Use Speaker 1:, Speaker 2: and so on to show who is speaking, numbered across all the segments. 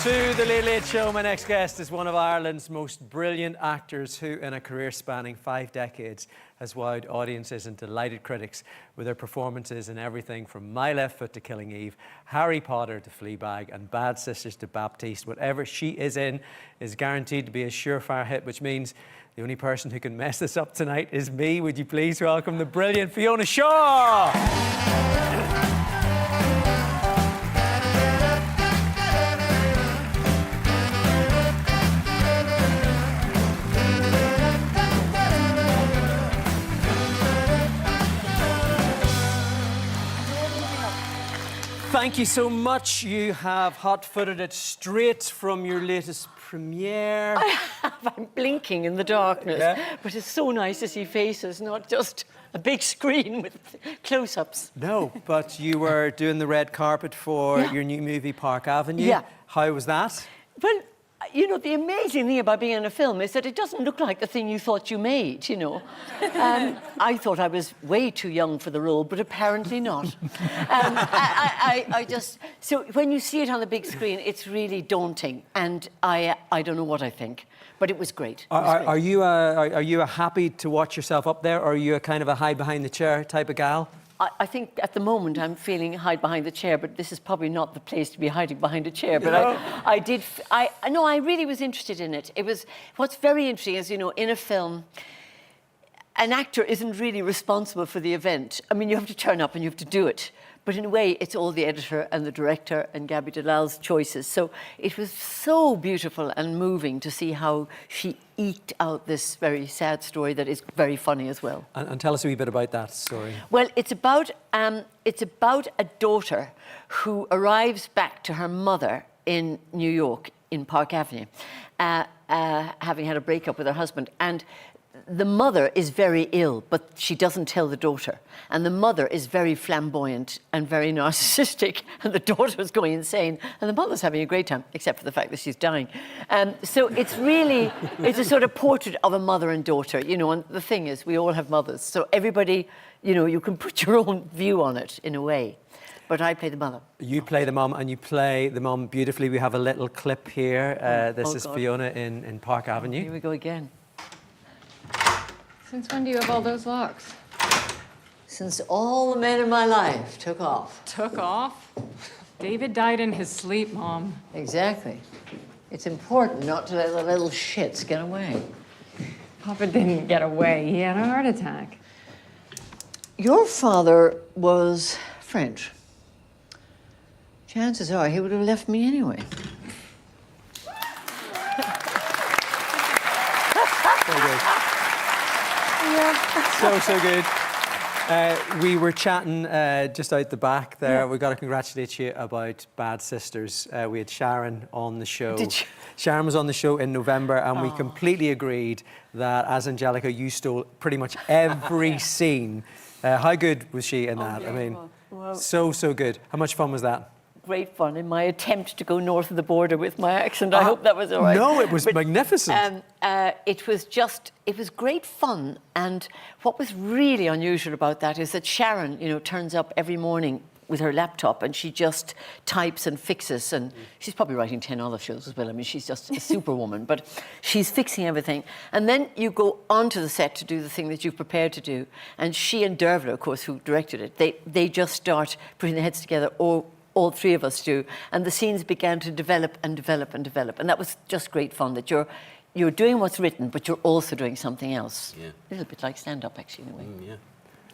Speaker 1: to the Late Late Show. My next guest is one of Ireland's most brilliant actors who, in a career spanning 5 decades, has wowed audiences and delighted critics with her performances in everything from My Left Foot to Killing Eve, Harry Potter to Fleabag, and Bad Sisters to Baptiste. Whatever she is in is guaranteed to be a surefire hit, which means the only person who can mess this up tonight is me. Would you please welcome the brilliant Fiona Shaw? Thank you so much. You have hot-footed it straight from your latest premiere.
Speaker 2: I have. I'm blinking in the darkness. Yeah. But it's so nice to see faces, not just a big screen with close-ups.
Speaker 1: No, but you were doing the red carpet for your new movie, Park Avenue.
Speaker 2: Yeah.
Speaker 1: How was that?
Speaker 2: Well, you know, the amazing thing about being in a film is that it doesn't look like the thing you thought you made, you know. I thought I was way too young for the role, but apparently not. I just... So when you see it on the big screen, it's really daunting, and I don't know what I think, but it was great.
Speaker 1: Are you a happy to watch yourself up there, or are you a kind of a hide behind the chair type of gal?
Speaker 2: I think at the moment I'm feeling hide behind the chair, but this is probably not the place to be hiding behind a chair. But I really was interested in it. It was, what's very interesting is, you know, in a film, an actor isn't really responsible for the event. I mean, you have to turn up and you have to do it. But in a way, it's all the editor and the director and Gabby Delal's choices. So it was so beautiful and moving to see how she eked out this very sad story that is very funny as well.
Speaker 1: And tell us a wee bit about that story.
Speaker 2: Well, it's about a daughter who arrives back to her mother in New York, in Park Avenue, having had a breakup with her husband. And the mother is very ill, but she doesn't tell the daughter. And the mother is very flamboyant and very narcissistic, and the daughter is going insane, and the mother's having a great time, except for the fact that she's dying. So it's really, it's a sort of portrait of a mother and daughter, you know, and the thing is, we all have mothers, so everybody, you know, you can put your own view on it, in a way. But I play the mother. You
Speaker 1: play the mum, and you play the mum beautifully. We have a little clip here. This is God. Fiona in Park Avenue.
Speaker 2: Here we go again.
Speaker 3: Since when do you have all those locks?
Speaker 2: Since all the men in my life took off.
Speaker 3: Took off? David died in his sleep, Mom.
Speaker 2: Exactly. It's important not to let the little shits get away.
Speaker 3: Papa didn't get away. He had a heart attack.
Speaker 2: Your father was French. Chances are he would have left me anyway.
Speaker 1: So good. We were chatting just out the back there. Yeah. We got to congratulate you about Bad Sisters. We had Sharon on the show.
Speaker 2: Did you?
Speaker 1: Sharon was on the show in November, and we completely agreed that as Angelica, you stole pretty much every scene. How good was she in that? I mean, well, so good. How much fun was that?
Speaker 2: Great fun in my attempt to go north of the border with my accent. I hope that was all right.
Speaker 1: No, it was magnificent.
Speaker 2: It was great fun. And what was really unusual about that is that Sharon, you know, turns up every morning with her laptop and she just types and fixes. And she's probably writing 10 other shows as well. I mean, she's just a superwoman, but she's fixing everything. And then you go onto the set to do the thing that you've prepared to do. And she and Dervla, of course, who directed it, they just start putting their heads together, all three of us do, and the scenes began to develop and develop and develop, and that was just great fun, that you're doing what's written, but you're also doing something else. Yeah. A little bit like stand-up, actually, in a way.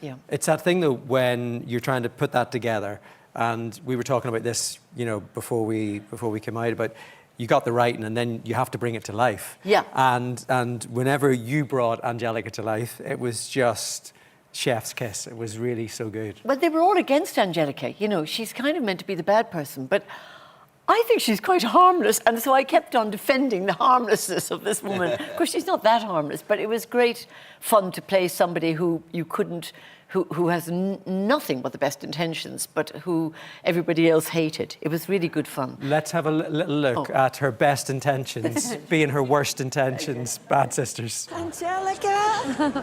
Speaker 2: Yeah.
Speaker 1: It's that thing, though, when you're trying to put that together, and we were talking about this, you know, before we came out, about you got the writing, and then you have to bring it to life.
Speaker 2: Yeah.
Speaker 1: And whenever you brought Angelica to life, it was just chef's kiss. It was really so good.
Speaker 2: But they were all against Angelica. You know, she's kind of meant to be the bad person, but I think she's quite harmless, and so I kept on defending the harmlessness of this woman. Of course, she's not that harmless, but it was great fun to play somebody who you couldn't, who has nothing but the best intentions, but who everybody else hated. It was really good fun.
Speaker 1: Let's have a little look at her best intentions being her worst intentions. Bad Sisters.
Speaker 4: Angelica!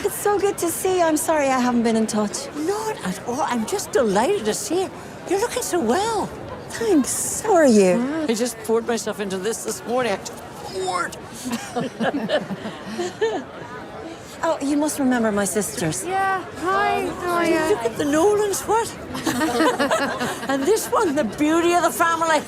Speaker 4: It's so good to see you. I'm sorry I haven't been in touch.
Speaker 5: Not at all. I'm just delighted to see you. You're looking so well.
Speaker 4: Thanks. How are you?
Speaker 2: I just poured myself into this morning. I just poured.
Speaker 4: Oh, you must remember my sisters.
Speaker 3: Yeah, hi, how are you?
Speaker 2: Look at the Nolans, what? And this one, the beauty of the family.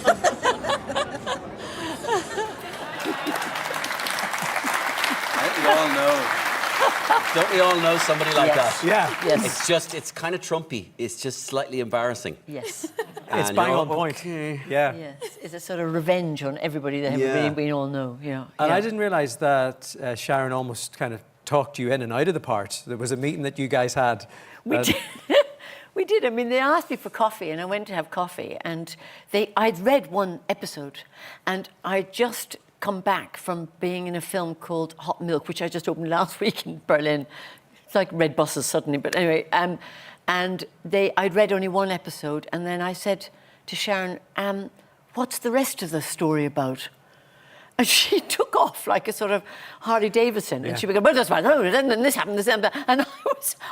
Speaker 5: Don't we all know somebody like
Speaker 2: Yes.
Speaker 5: that?
Speaker 1: Yeah.
Speaker 2: Yes.
Speaker 5: It's kind of Trumpy. It's just slightly embarrassing.
Speaker 2: Yes.
Speaker 1: It's
Speaker 5: And
Speaker 1: bang
Speaker 5: you're
Speaker 1: on
Speaker 5: all,
Speaker 1: point.
Speaker 5: okay.
Speaker 1: Yeah.
Speaker 2: Yes. It's a sort of revenge on everybody that
Speaker 5: Yeah.
Speaker 2: we all know. Yeah.
Speaker 1: And
Speaker 2: yeah.
Speaker 1: I didn't realise that Sharon almost kind of talked you in and out of the part. There was a meeting that you guys had.
Speaker 2: We
Speaker 1: and-
Speaker 2: did. We did. I mean, they asked me for coffee, and I went to have coffee. And I'd read one episode, and I'd just come back from being in a film called Hot Milk, which I just opened last week in Berlin. It's like red buses suddenly, but anyway. And I'd read only one episode, and then I said to Sharon, "What's the rest of the story about?" And she took off like a sort of Harley Davidson, and she began, "Well, that's right. Oh, then this happened, this happened." And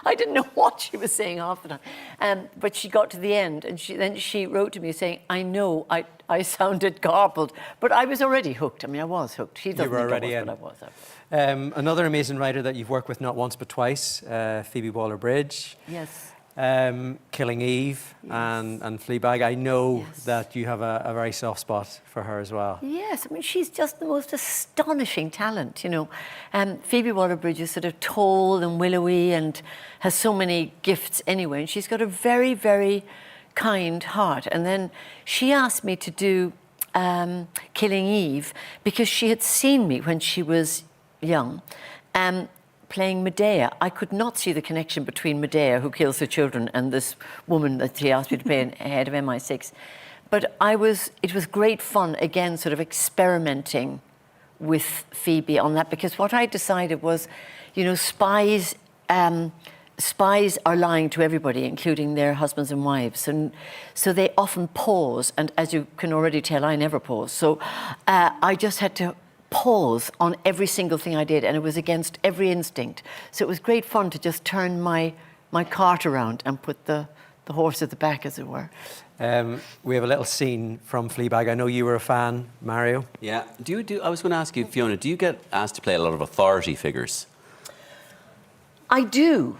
Speaker 2: I didn't know what she was saying half the time. But she got to the end, and then she wrote to me saying, "I know I sounded garbled, but I was already hooked. I mean, I was hooked. She doesn't
Speaker 1: were
Speaker 2: think
Speaker 1: already
Speaker 2: I
Speaker 1: in.
Speaker 2: was, but I was.
Speaker 1: Another amazing writer that you've worked with not once but twice, Phoebe Waller Bridge.
Speaker 2: Yes.
Speaker 1: Killing Eve and Fleabag. I know
Speaker 2: Yes.
Speaker 1: that you have a very soft spot for her as well.
Speaker 2: Yes, I mean, she's just the most astonishing talent, you know. Phoebe Waller-Bridge is sort of tall and willowy and has so many gifts anyway, and she's got a very, very kind heart. And then she asked me to do Killing Eve because she had seen me when she was young, playing Medea. I could not see the connection between Medea, who kills her children, and this woman that she asked me to play in head of MI6. But it was great fun, again, sort of experimenting with Phoebe on that, because what I decided was, you know, spies are lying to everybody, including their husbands and wives. And so they often pause, and as you can already tell, I never pause. So I just had to pause on every single thing I did, and it was against every instinct. So it was great fun to just turn my cart around and put the horse at the back, as it were.
Speaker 1: We have a little scene from Fleabag. I know you were a fan, Mario.
Speaker 5: Yeah. I was going to ask you, Fiona, do you get asked to play a lot of authority figures?
Speaker 2: I do.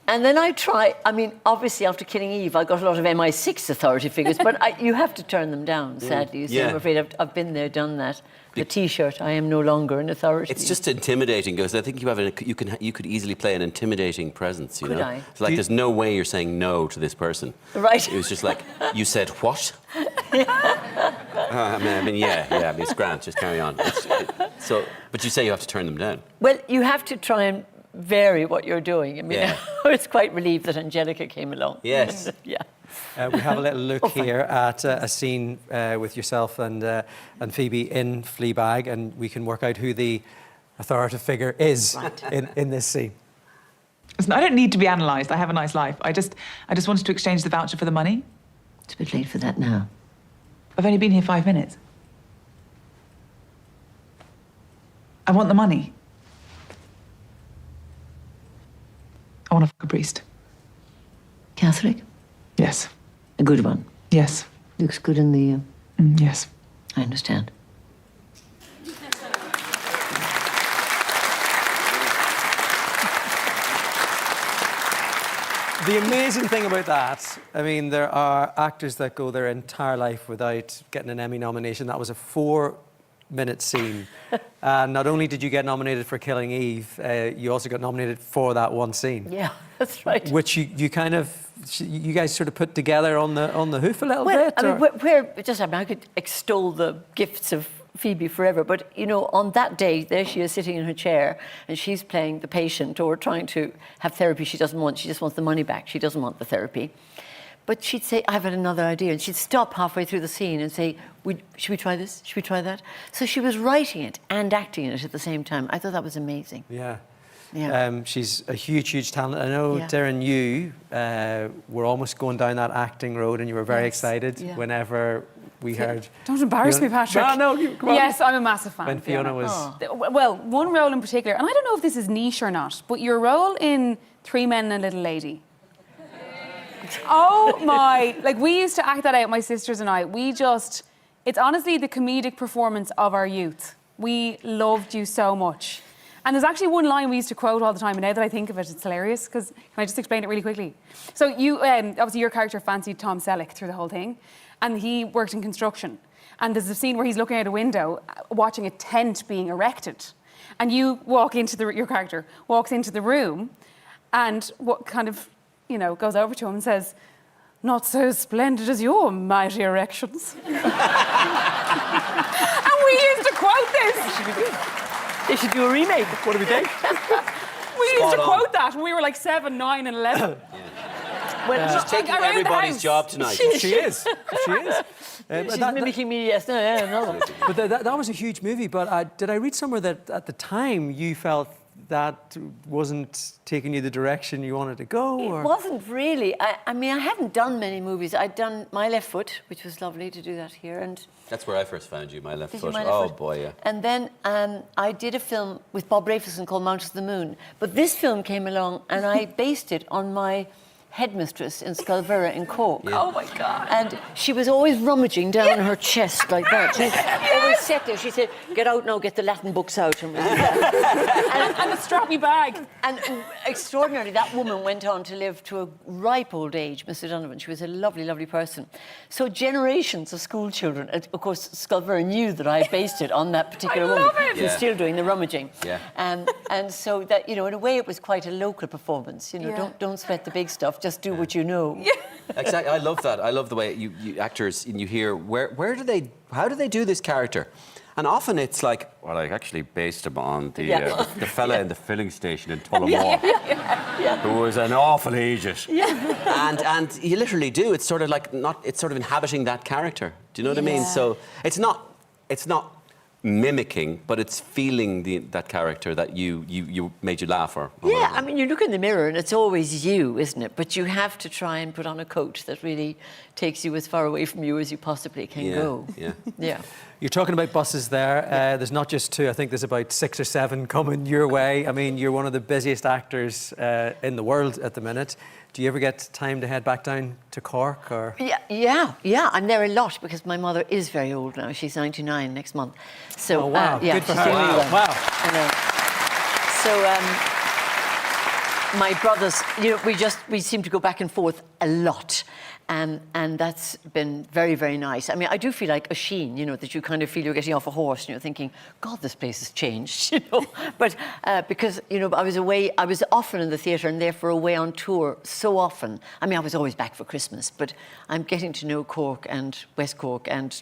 Speaker 2: And then I try, I mean, obviously after Killing Eve, I got a lot of MI6 authority figures, but you have to turn them down, sadly. You see,
Speaker 5: Yeah.
Speaker 2: I'm afraid I've been there, done that. The T-shirt, I am no longer an authority.
Speaker 5: It's just intimidating because I think you could easily play an intimidating presence. You
Speaker 2: Could
Speaker 5: know,
Speaker 2: I?
Speaker 5: it's like there's no way you're saying no to this person.
Speaker 2: Right.
Speaker 5: It was just like you said what? I mean, yeah. I mean, it's grand. Just carry on. But you say you have to turn them down.
Speaker 2: Well, you have to try and vary what you're doing. I mean,
Speaker 5: Yeah.
Speaker 2: I was quite relieved that Angelica came along.
Speaker 5: Yes.
Speaker 2: Yeah.
Speaker 1: We have a little look
Speaker 2: Oh, fine.
Speaker 1: here at a scene with yourself and Phoebe in Fleabag, and we can work out who the authoritative figure is in this scene.
Speaker 6: Listen, I don't need to be analysed. I have a nice life. I just wanted to exchange the voucher for the money.
Speaker 2: It's a bit late for that now.
Speaker 6: I've only been here 5 minutes. I want the money. I want to fuck a priest.
Speaker 2: Catholic?
Speaker 6: Yes.
Speaker 2: A good one.
Speaker 6: Yes.
Speaker 2: Looks good in the...
Speaker 6: Yes.
Speaker 2: I understand.
Speaker 1: The amazing thing about that, I mean, there are actors that go their entire life without getting an Emmy nomination. That was a 4-minute scene. Not only did you get nominated for Killing Eve, you also got nominated for that one scene.
Speaker 2: Yeah, that's right.
Speaker 1: Which you guys sort of put together on the hoof a little
Speaker 2: Well,
Speaker 1: bit?
Speaker 2: I mean,
Speaker 1: or-
Speaker 2: I could extol the gifts of Phoebe forever, but, you know, on that day, there she is sitting in her chair, and she's playing the patient or trying to have therapy she doesn't want. She just wants the money back. She doesn't want the therapy. But she'd say, "I've had another idea," and she'd stop halfway through the scene and say, "Should we try this? Should we try that?" So she was writing it and acting it at the same time. I thought that was amazing.
Speaker 1: Yeah.
Speaker 2: Yeah.
Speaker 1: She's a huge talent. I know,
Speaker 2: Yeah.
Speaker 1: Darren, you were almost going down that acting road, and you were very
Speaker 2: Yes.
Speaker 1: excited
Speaker 2: Yeah.
Speaker 1: whenever we heard...
Speaker 3: Don't embarrass me, Patrick.
Speaker 1: No, come on.
Speaker 3: Yes, I'm a massive fan.
Speaker 1: When Fiona was...
Speaker 3: Well, one role in particular, and I don't know if this is niche or not, but your role in Three Men and a Little Lady.
Speaker 7: Oh my! Like, we used to act that out, my sisters and I. It's honestly the comedic performance of our youth. We loved you so much. And there's actually one line we used to quote all the time, and now that I think of it, it's hilarious, because can I just explain it really quickly? So you, obviously your character fancied Tom Selleck through the whole thing, and he worked in construction. And there's a scene where he's looking out a window, watching a tent being erected. And you walk into your character walks into the room, and what kind of, goes over to him and says, "Not so splendid as your mighty erections." And we used to quote this.
Speaker 2: They should do a remake.
Speaker 1: What do we think?
Speaker 7: We used to quote that when we were like 7, 9 and 11.
Speaker 2: Well,
Speaker 5: She's taking
Speaker 7: around the
Speaker 5: everybody's
Speaker 7: house.
Speaker 5: job tonight.
Speaker 1: She is. She is.
Speaker 2: she's mimicking me, yes. No.
Speaker 1: But that was a huge movie. But did I read somewhere that at the time you felt that wasn't taking you the direction you wanted to go? Or?
Speaker 2: It wasn't really. I mean, I hadn't done many movies. I'd done My Left Foot, which was lovely to do that here. And
Speaker 5: That's where I first found you, My Left
Speaker 2: Did you
Speaker 5: Foot.
Speaker 2: My Left
Speaker 5: Oh,
Speaker 2: Foot?
Speaker 5: boy, yeah.
Speaker 2: And then I did a film with Bob Rafelson called Mountains of the Moon. But this film came along and I based it on my headmistress in Sculvera in Cork.
Speaker 5: Yeah.
Speaker 7: Oh my God.
Speaker 2: And she was always rummaging down her chest like that. She always sat there. She said, "Get out now, get the Latin books out." And
Speaker 7: And the strappy bag.
Speaker 2: And extraordinarily, that woman went on to live to a ripe old age, Miss O'Donovan. She was a lovely, lovely person. So generations of school children, and of course, Sculvera knew that I based it on that particular woman.
Speaker 7: love it.
Speaker 2: She's
Speaker 5: Yeah.
Speaker 2: still doing the rummaging.
Speaker 5: Yeah.
Speaker 2: And so that, in a way, it was quite a local performance.
Speaker 7: Yeah.
Speaker 2: Don't sweat the big stuff. Just do what you know.
Speaker 5: Exactly. I love that. I love the way you actors, and you hear, how do they do this character? And often it's like, well, I actually based him on the fella in the filling station in Tullamore, who was an awful ageist. And you literally do. It's sort of like it's sort of inhabiting that character. Do you know what I mean? So it's not mimicking, but it's feeling that character that you made you laugh or
Speaker 2: Yeah, I mean, you look in the mirror and it's always you, isn't it? But you have to try and put on a coat that really takes you as far away from you as you possibly can go.
Speaker 5: Yeah.
Speaker 1: You're talking about buses there. There's not just 2. I think there's about 6 or 7 coming your way. I mean, you're one of the busiest actors in the world at the minute. Do you ever get time to head back down to Cork? Or?
Speaker 2: Yeah. I'm there a lot because my mother is very old now. She's 99 next month. So,
Speaker 1: Oh, wow.
Speaker 2: yeah,
Speaker 1: Good for
Speaker 2: she's
Speaker 1: her.
Speaker 2: doing well.
Speaker 1: Wow.
Speaker 2: I know. So, my brothers, we seem to go back and forth a lot. And that's been very, very nice. I mean, I do feel like a sheen, that you kind of feel you're getting off a horse and you're thinking, God, this place has changed, But because, I was often in the theatre and therefore away on tour so often. I mean, I was always back for Christmas, but I'm getting to know Cork and West Cork and,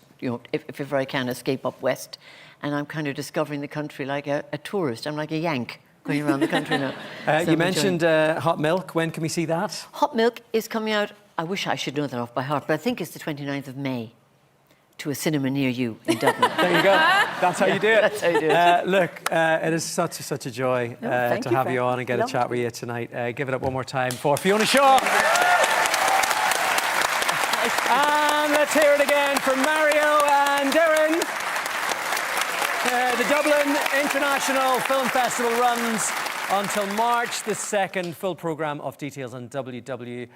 Speaker 2: if ever I can, escape up west. And I'm kind of discovering the country like a tourist. I'm like a Yank going around the country now. So
Speaker 1: You mentioned Hot Milk. When can we see that?
Speaker 2: Hot Milk is coming out, I wish I should know that off by heart, but I think it's the 29th of May to a cinema near you in Dublin.
Speaker 1: There you go. That's how you do it.
Speaker 2: That's how you do it.
Speaker 1: Look, it is such a joy
Speaker 2: thank
Speaker 1: to
Speaker 2: you,
Speaker 1: have you
Speaker 2: Frank.
Speaker 1: on and get
Speaker 2: Lovely.
Speaker 1: a chat with you tonight. Give it up one more time for Fiona Shaw. And let's hear it again for Mario and Darren. The Dublin International Film Festival runs until March the 2nd. Full programme of details on www.diff.ie.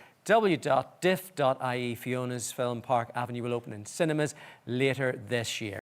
Speaker 1: Fiona's film Park Avenue will open in cinemas later this year.